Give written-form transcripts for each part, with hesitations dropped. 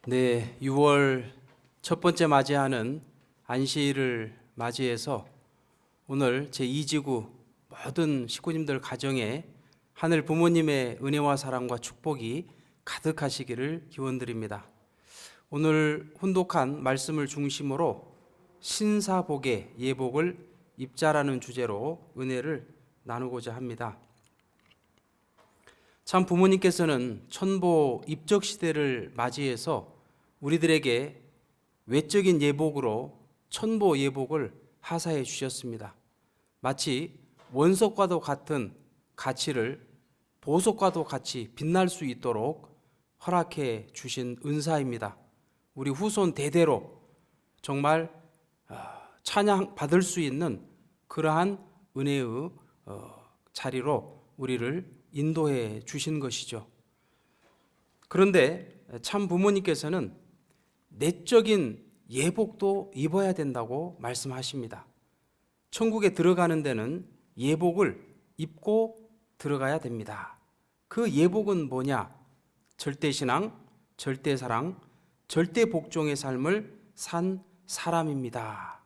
네, 6월 첫 번째 맞이하는 안식일을 맞이해서 오늘 제2지구 모든 식구님들 가정에 하늘 부모님의 은혜와 사랑과 축복이 가득하시기를 기원드립니다. 오늘 훈독한 말씀을 중심으로 신사복의 예복을 입자라는 주제로 은혜를 나누고자 합니다. 참 부모님께서는 천보 입적 시대를 맞이해서 우리들에게 외적인 예복으로 천보 예복을 하사해 주셨습니다. 마치 원석과도 같은 가치를 보석과도 같이 빛날 수 있도록 허락해 주신 은사입니다. 우리 후손 대대로 정말 찬양 받을 수 있는 그러한 은혜의 자리로 우리를 인도해 주신 것이죠. 그런데 참 부모님께서는 내적인 예복도 입어야 된다고 말씀하십니다. 천국에 들어가는 데는 예복을 입고 들어가야 됩니다. 그 예복은 뭐냐? 절대신앙, 절대사랑, 절대복종의 삶을 산 사람입니다.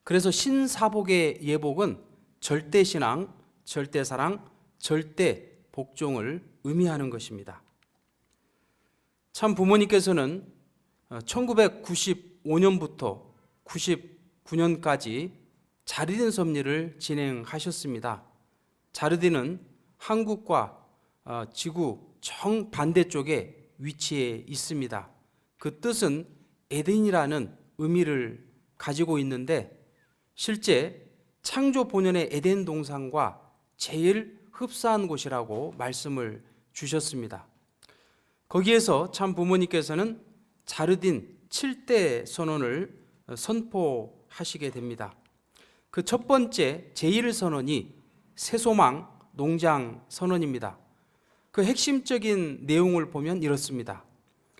그래서 신사복의 예복은 절대신앙, 절대사랑, 절대복종을 의미하는 것입니다. 참 부모님께서는 1995년부터 99년까지 자르딘 섭리를 진행하셨습니다. 자르딘은 한국과 지구 정반대쪽에 위치해 있습니다. 그 뜻은 에덴이라는 의미를 가지고 있는데 실제 창조 본연의 에덴 동산과 제일 흡사한 곳이라고 말씀을 주셨습니다. 거기에서 참 부모님께서는 자르딘 7대 선언을 선포하시게 됩니다. 그 첫 번째 제1선언이 새소망 농장 선언입니다. 그 핵심적인 내용을 보면 이렇습니다.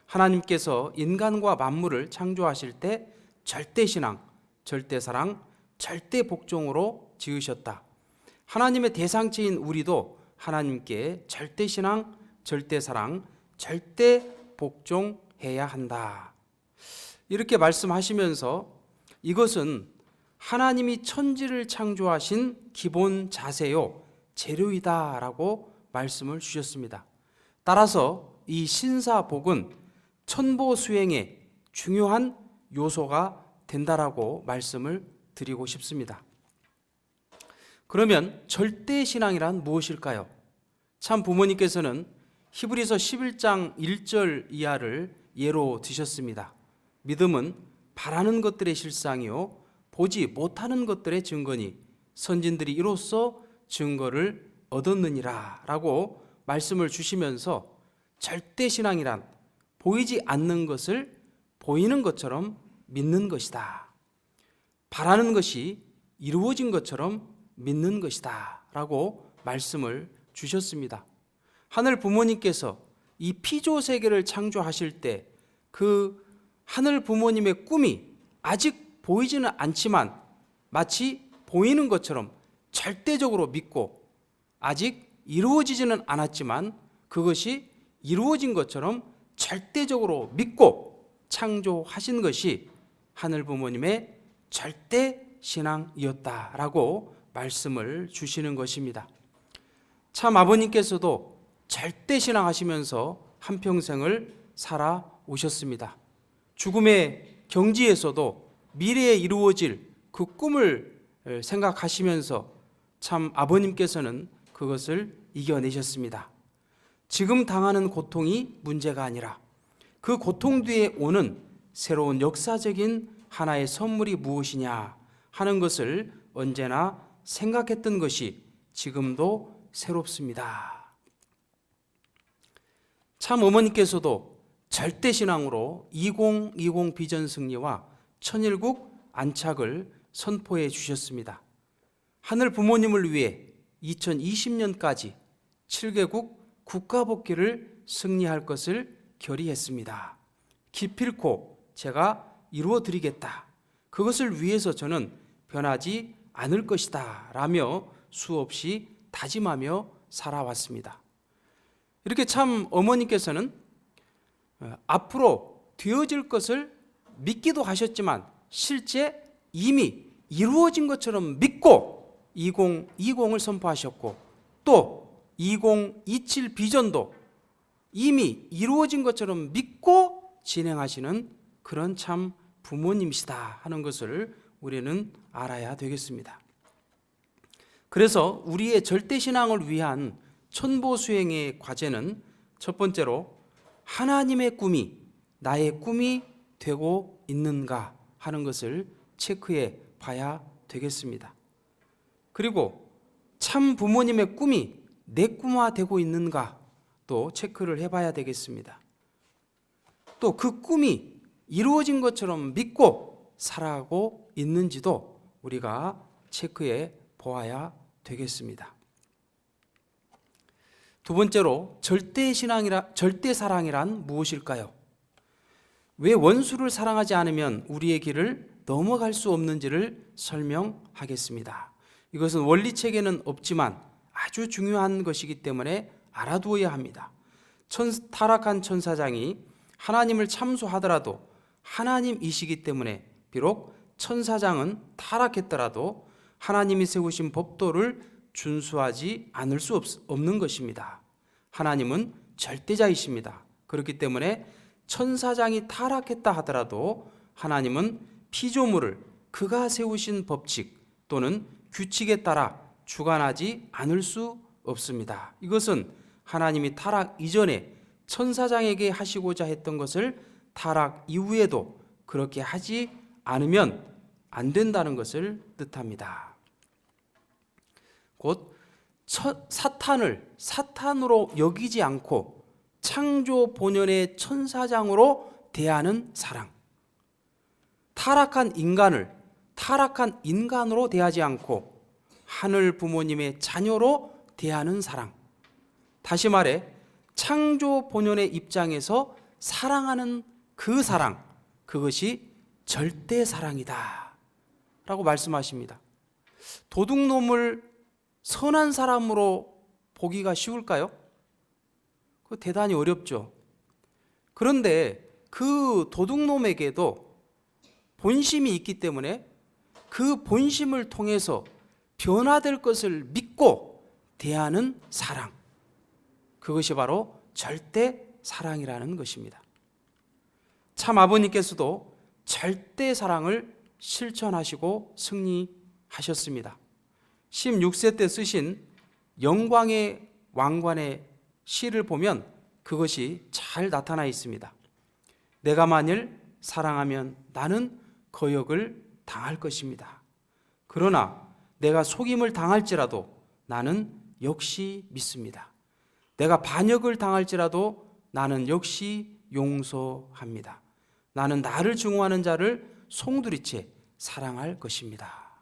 하나님께서 인간과 만물을 창조하실 때 절대신앙, 절대사랑, 절대복종으로 지으셨다. 하나님의 대상체인 우리도 하나님께 절대신앙, 절대사랑, 절대복종해야 한다. 이렇게 말씀하시면서 이것은 하나님이 천지를 창조하신 기본 자세요, 재료이다 라고 말씀을 주셨습니다. 따라서 이 신사복은 천보 수행의 중요한 요소가 된다라고 말씀을 드리고 싶습니다. 그러면 절대신앙이란 무엇일까요? 참 부모님께서는 히브리서 11장 1절 이하를 예로 드셨습니다. 믿음은 바라는 것들의 실상이요 보지 못하는 것들의 증거니 선진들이 이로써 증거를 얻었느니라 라고 말씀을 주시면서 절대신앙이란 보이지 않는 것을 보이는 것처럼 믿는 것이다. 바라는 것이 이루어진 것처럼 믿는 것이다 라고 말씀을 주셨습니다. 하늘 부모님께서 이 피조 세계를 창조하실 때 그 하늘 부모님의 꿈이 아직 보이지는 않지만 마치 보이는 것처럼 절대적으로 믿고 아직 이루어지지는 않았지만 그것이 이루어진 것처럼 절대적으로 믿고 창조하신 것이 하늘 부모님의 절대 신앙이었다라고 말씀을 주시는 것입니다. 참 아버님께서도 절대 신앙하시면서 한평생을 살아오셨습니다. 죽음의 경지에서도 미래에 이루어질 그 꿈을 생각하시면서 참 아버님께서는 그것을 이겨내셨습니다. 지금 당하는 고통이 문제가 아니라 그 고통 뒤에 오는 새로운 역사적인 하나의 선물이 무엇이냐 하는 것을 언제나 생각했던 것이 지금도 새롭습니다. 참 어머니께서도 절대신앙으로 2020 비전 승리와 천일국 안착을 선포해 주셨습니다. 하늘 부모님을 위해 2020년까지 7개국 국가복귀를 승리할 것을 결의했습니다. 기필코 제가 이루어 드리겠다. 그것을 위해서 저는 변하지 않을 것이다 라며 수없이 다짐하며 살아왔습니다. 이렇게 참 어머니께서는 앞으로 되어질 것을 믿기도 하셨지만 실제 이미 이루어진 것처럼 믿고 2020을 선포하셨고, 또 2027 비전도 이미 이루어진 것처럼 믿고 진행하시는 그런 참 부모님이시다 하는 것을 우리는 알아야 되겠습니다. 그래서 우리의 절대신앙을 위한 천보수행의 과제는 첫 번째로 하나님의 꿈이 나의 꿈이 되고 있는가 하는 것을 체크해 봐야 되겠습니다. 그리고 참 부모님의 꿈이 내 꿈화되고 있는가 또 체크를 해봐야 되겠습니다. 또 그 꿈이 이루어진 것처럼 믿고 살아가고 있는지도 우리가 체크해 보아야 되겠습니다. 두 번째로 절대사랑이란 무엇일까요? 왜 원수를 사랑하지 않으면 우리의 길을 넘어갈 수 없는지를 설명하겠습니다. 이것은 원리책에는 없지만 아주 중요한 것이기 때문에 알아두어야 합니다. 타락한 천사장이 하나님을 참소하더라도 하나님이시기 때문에 비록 천사장은 타락했더라도 하나님이 세우신 법도를 준수하지 않을 수 없는 것입니다. 하나님은 절대자이십니다. 그렇기 때문에 천사장이 타락했다 하더라도 하나님은 피조물을 그가 세우신 법칙 또는 규칙에 따라 주관하지 않을 수 없습니다. 이것은 하나님이 타락 이전에 천사장에게 하시고자 했던 것을 타락 이후에도 그렇게 하지 않으면 안 된다는 것을 뜻합니다. 곧 사탄을 사탄으로 여기지 않고 창조 본연의 천사장으로 대하는 사랑, 타락한 인간을 타락한 인간으로 대하지 않고 하늘 부모님의 자녀로 대하는 사랑, 다시 말해 창조 본연의 입장에서 사랑하는 그 사랑, 그것이 절대 사랑이다 라고 말씀하십니다. 도둑놈을 선한 사람으로 보기가 쉬울까요? 그거 대단히 어렵죠. 그런데 그 도둑놈에게도 본심이 있기 때문에 그 본심을 통해서 변화될 것을 믿고 대하는 사랑, 그것이 바로 절대 사랑이라는 것입니다. 참 아버님께서도 절대 사랑을 실천하시고 승리하셨습니다. 16세 때 쓰신 영광의 왕관의 시를 보면 그것이 잘 나타나 있습니다. 내가 만일 사랑하면 나는 거역을 당할 것입니다. 그러나 내가 속임을 당할지라도 나는 역시 믿습니다. 내가 반역을 당할지라도 나는 역시 용서합니다. 나는 나를 증오하는 자를 송두리째 사랑할 것입니다.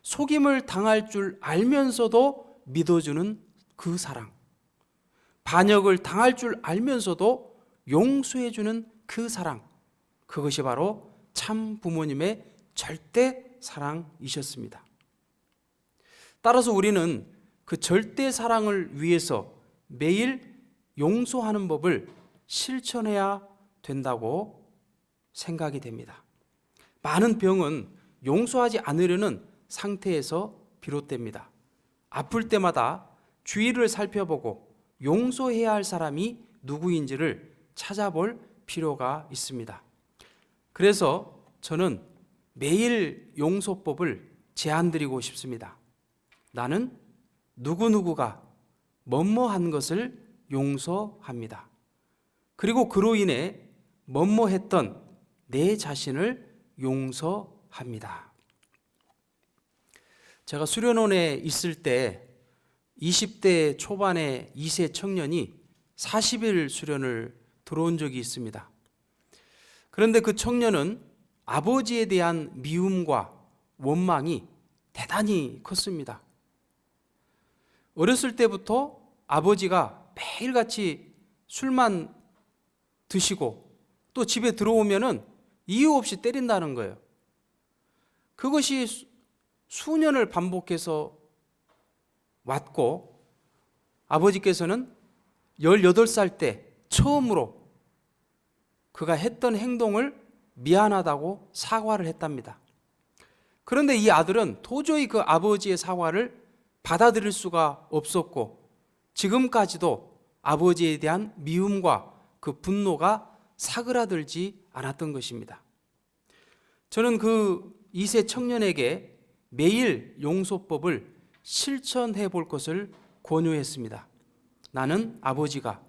속임을 당할 줄 알면서도 믿어주는 그 사랑, 반역을 당할 줄 알면서도 용서해주는 그 사랑, 그것이 바로 참 부모님의 절대 사랑이셨습니다. 따라서 우리는 그 절대 사랑을 위해서 매일 용서하는 법을 실천해야 된다고 생각이 됩니다. 많은 병은 용서하지 않으려는 상태에서 비롯됩니다. 아플 때마다 주위를 살펴보고 용서해야 할 사람이 누구인지를 찾아볼 필요가 있습니다. 그래서 저는 매일 용서법을 제안드리고 싶습니다. 나는 누구누구가 뭐뭐한 것을 용서합니다. 그리고 그로 인해 뭐뭐했던 내 자신을 용서합니다. 제가 수련원에 있을 때 20대 초반의 2세 청년이 40일 수련을 들어온 적이 있습니다. 그런데 그 청년은 아버지에 대한 미움과 원망이 대단히 컸습니다. 어렸을 때부터 아버지가 매일같이 술만 드시고 또 집에 들어오면은 이유 없이 때린다는 거예요. 그것이 수년을 반복해서 왔고, 아버지께서는 18살 때 처음으로 그가 했던 행동을 미안하다고 사과를 했답니다. 그런데 이 아들은 도저히 그 아버지의 사과를 받아들일 수가 없었고 지금까지도 아버지에 대한 미움과 그 분노가 사그라들지 않았던 것입니다. 저는 그 2세 청년에게 매일 용서법을 실천해 볼 것을 권유했습니다. 나는 아버지가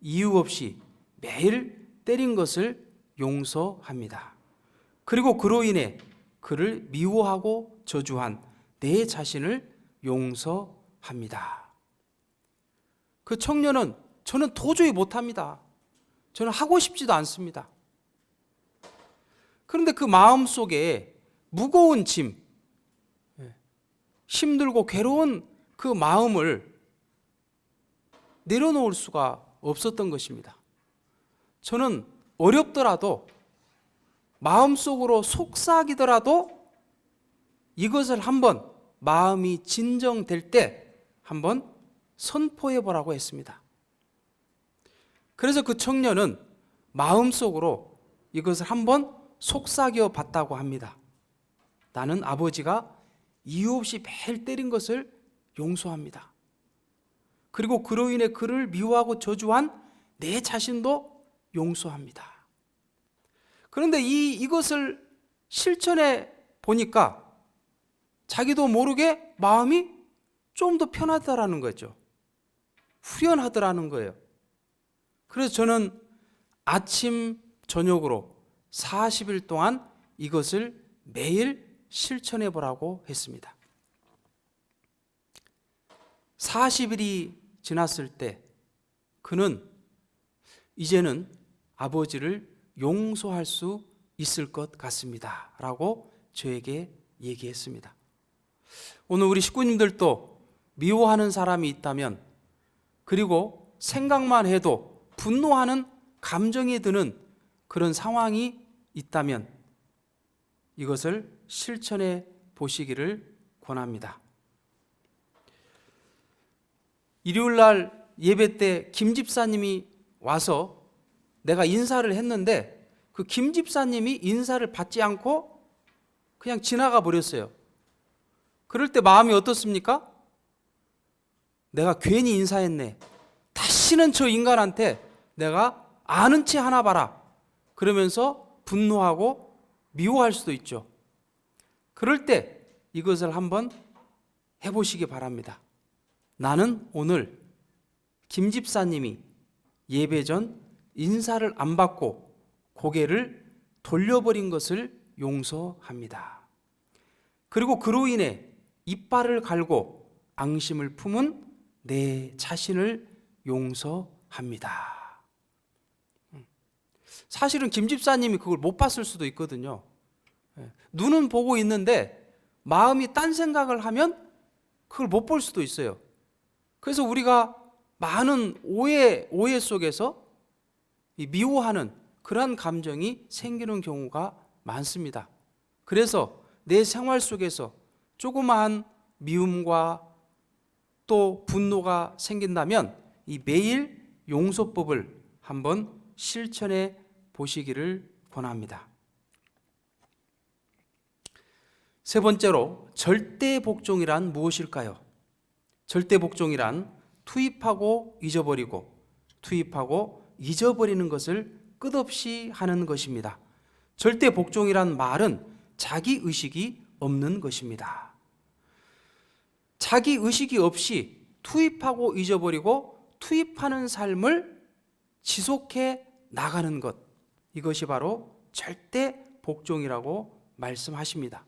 이유 없이 매일 때린 것을 용서합니다. 그리고 그로 인해 그를 미워하고 저주한 내 자신을 용서합니다. 그 청년은 저는 도저히 못합니다. 저는 하고 싶지도 않습니다. 그런데 그 마음속에 무거운 짐, 힘들고 괴로운 그 마음을 내려놓을 수가 없었던 것입니다. 저는 어렵더라도 마음속으로 속삭이더라도 이것을 한번 마음이 진정될 때 한번 선포해 보라고 했습니다. 그래서 그 청년은 마음속으로 이것을 한번 속삭여 봤다고 합니다. 나는 아버지가 이유 없이 매일 때린 것을 용서합니다. 그리고 그로 인해 그를 미워하고 저주한 내 자신도 용서합니다. 그런데 이것을 실천해 보니까 자기도 모르게 마음이 좀 더 편하다라는 거죠. 후련하더라는 거예요. 그래서 저는 아침 저녁으로 40일 동안 이것을 매일 실천해 보라고 했습니다. 40일이 지났을 때 그는 이제는 아버지를 용서할 수 있을 것 같습니다 라고 저에게 얘기했습니다. 오늘 우리 식구님들도 미워하는 사람이 있다면, 그리고 생각만 해도 분노하는 감정이 드는 그런 상황이 있다면 이것을 실천해 보시기를 권합니다. 일요일 날 예배 때 김 집사님이 와서 내가 인사를 했는데 그 김 집사님이 인사를 받지 않고 그냥 지나가 버렸어요. 그럴 때 마음이 어떻습니까? 내가 괜히 인사했네. 다시는 저 인간한테 내가 아는 체 하나 봐라. 그러면서 분노하고 미워할 수도 있죠. 그럴 때 이것을 한번 해보시기 바랍니다. 나는 오늘 김 집사님이 예배 전 인사를 안 받고 고개를 돌려버린 것을 용서합니다. 그리고 그로 인해 이빨을 갈고 앙심을 품은 내 자신을 용서합니다. 사실은 김 집사님이 그걸 못 봤을 수도 있거든요. 눈은 보고 있는데 마음이 딴 생각을 하면 그걸 못 볼 수도 있어요. 그래서 우리가 많은 오해 속에서 미워하는 그러한 감정이 생기는 경우가 많습니다. 그래서 내 생활 속에서 조그마한 미움과 또 분노가 생긴다면 이 매일 용서법을 한번 실천해 보시기를 권합니다. 세 번째로, 절대 복종이란 무엇일까요? 절대 복종이란 투입하고 잊어버리고 투입하고 잊어버리는 것을 끝없이 하는 것입니다. 절대 복종이란 말은 자기 의식이 없는 것입니다. 자기 의식이 없이 투입하고 잊어버리고 투입하는 삶을 지속해 나가는 것, 이것이 바로 절대 복종이라고 말씀하십니다.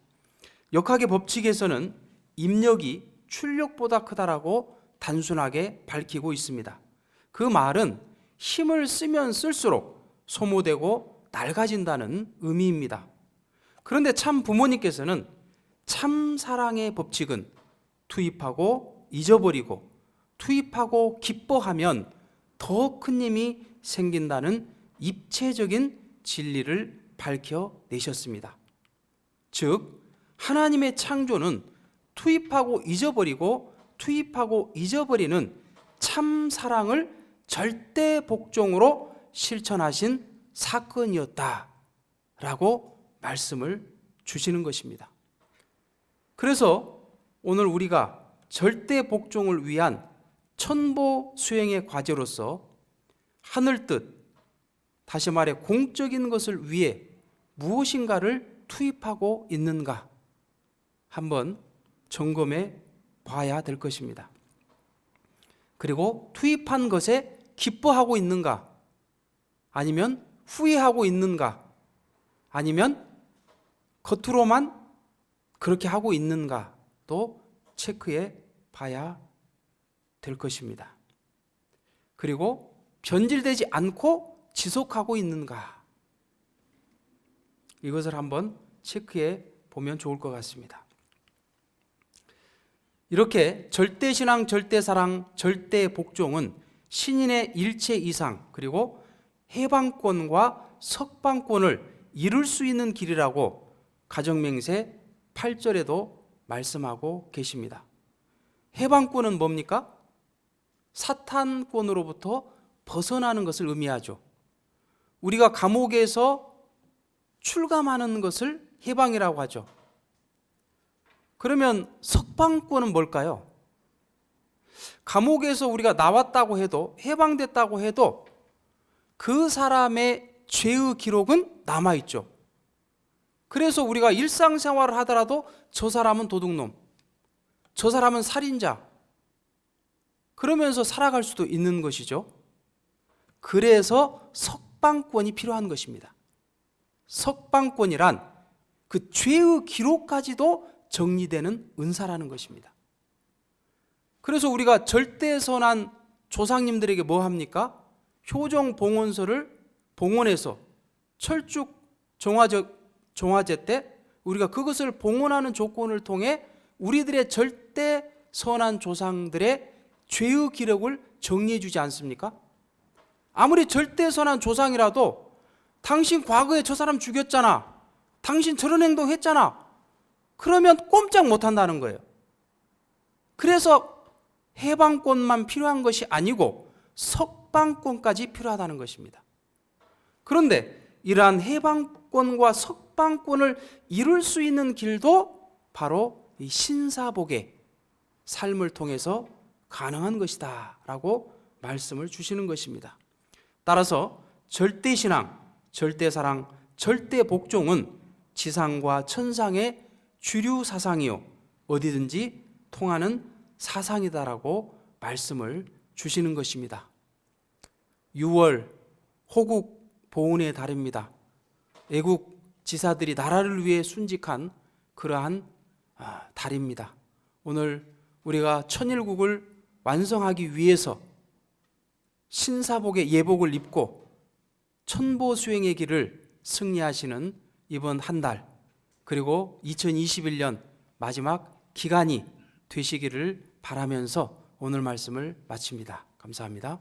역학의 법칙에서는 입력이 출력보다 크다라고 단순하게 밝히고 있습니다. 그 말은 힘을 쓰면 쓸수록 소모되고 낡아진다는 의미입니다. 그런데 참 부모님께서는 참 사랑의 법칙은 투입하고 잊어버리고 투입하고 기뻐하면 더 큰 힘이 생긴다는 입체적인 진리를 밝혀내셨습니다. 즉, 하나님의 창조는 투입하고 잊어버리고 투입하고 잊어버리는 참 사랑을 절대 복종으로 실천하신 사건이었다라고 말씀을 주시는 것입니다. 그래서 오늘 우리가 절대 복종을 위한 천보 수행의 과제로서 하늘 뜻, 다시 말해 공적인 것을 위해 무엇인가를 투입하고 있는가 한번 점검해 봐야 될 것입니다. 그리고 투입한 것에 기뻐하고 있는가, 아니면 후회하고 있는가, 아니면 겉으로만 그렇게 하고 있는가도 체크해 봐야 될 것입니다. 그리고 변질되지 않고 지속하고 있는가, 이것을 한번 체크해 보면 좋을 것 같습니다. 이렇게 절대신앙, 절대사랑, 절대복종은 신인의 일체 이상 그리고 해방권과 석방권을 이룰 수 있는 길이라고 가정맹세 8절에도 말씀하고 계십니다. 해방권은 뭡니까? 사탄권으로부터 벗어나는 것을 의미하죠. 우리가 감옥에서 출감하는 것을 해방이라고 하죠. 그러면 석방권은 뭘까요? 감옥에서 우리가 나왔다고 해도, 해방됐다고 해도 그 사람의 죄의 기록은 남아있죠. 그래서 우리가 일상생활을 하더라도 저 사람은 도둑놈, 저 사람은 살인자, 그러면서 살아갈 수도 있는 것이죠. 그래서 석방권이 필요한 것입니다. 석방권이란 그 죄의 기록까지도 정리되는 은사라는 것입니다. 그래서 우리가 절대선한 조상님들에게 뭐 합니까? 효정 봉헌서를 봉헌해서 철쭉 종화제 때 우리가 그것을 봉헌하는 조건을 통해 우리들의 절대 선한 조상들의 죄의 기록을 정리해 주지 않습니까? 아무리 절대 선한 조상이라도 당신 과거에 저 사람 죽였잖아, 당신 저런 행동 했잖아, 그러면 꼼짝 못 한다는 거예요. 그래서 해방권만 필요한 것이 아니고 석방권까지 필요하다는 것입니다. 그런데 이러한 해방권과 석방권을 이룰 수 있는 길도 바로 이 신사복의 삶을 통해서 가능한 것이다 라고 말씀을 주시는 것입니다. 따라서 절대신앙, 절대사랑, 절대복종은 지상과 천상의 주류 사상이요 어디든지 통하는 사상이다라고 말씀을 주시는 것입니다. 6월 호국 보훈의 달입니다. 애국 지사들이 나라를 위해 순직한 그러한 달입니다. 오늘 우리가 천일국을 완성하기 위해서 신사복의 예복을 입고 천보수행의 길을 승리하시는 이번 한 달, 그리고 2021년 마지막 기간이 되시기를 바라면서 오늘 말씀을 마칩니다. 감사합니다.